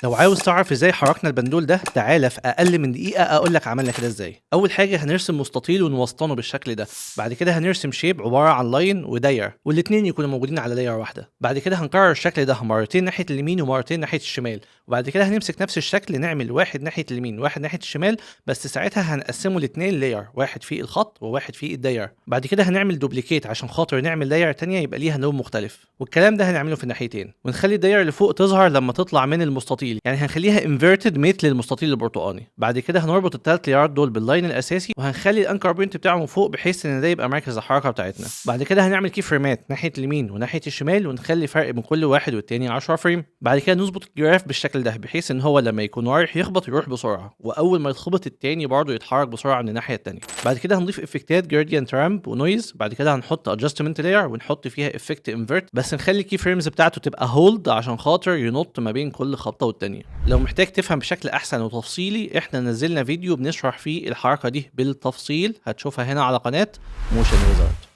لو عاوز تعرف ازاي حركنا البندول ده، تعالى في اقل من دقيقه اقول لك عملنا كده ازاي. اول حاجه هنرسم مستطيل ونوسطنه بالشكل ده، بعد كده هنرسم شيب عباره عن لاين ودايره، والاثنين يكونوا موجودين على لاير واحده. بعد كده هنكرر الشكل ده مرتين ناحيه اليمين ومرتين ناحيه الشمال، وبعد كده هنمسك نفس الشكل نعمل واحد ناحيه اليمين واحد ناحيه الشمال، بس ساعتها هنقسمه لاثنين لاير، واحد فيه الخط وواحد فيه الدايره. بعد كده هنعمل دوبليكيت عشان خاطر نعمل لاير تانية يبقى ليها لون مختلف، والكلام ده هنعمله في الناحيتين. ونخلي الدايره اللي فوق تظهر لما تطلع من المستطيل، يعني هنخليها انفيرتد مثل المستطيل البرتقاني. بعد كده هنربط الثلاث ليرات دول باللاين الاساسي، وهنخلي الانكر بوينت بتاعه من فوق بحيث ان ده يبقى مركز الحركه بتاعتنا. بعد كده هنعمل كي فريمات ناحيه اليمين وناحيه الشمال، ونخلي فرق بين كل واحد والتاني 10 فريم. بعد كده نظبط الجراف بالشكل ده بحيث ان هو لما يكون رايح يخبط يروح بسرعه، واول ما يتخبط التاني برضه يتحرك بسرعه من الناحيه التانيه. بعد كده هنضيف افكتات جريدينت رامب ونويز. بعد كده هنحط ادجستمنت لاير ونحط فيها افكت انفرت، بس نخلي الكي فريمز بتاعته تبقى هولد عشان خاطر ينط ما بين كل خبطه والتانيه. لو محتاج تفهم بشكل احسن وتفصيلي، احنا نزلنا فيديو بنشرح فيه الحركه دي بالتفصيل، هتشوفها هنا على قناه موشن ويزارد.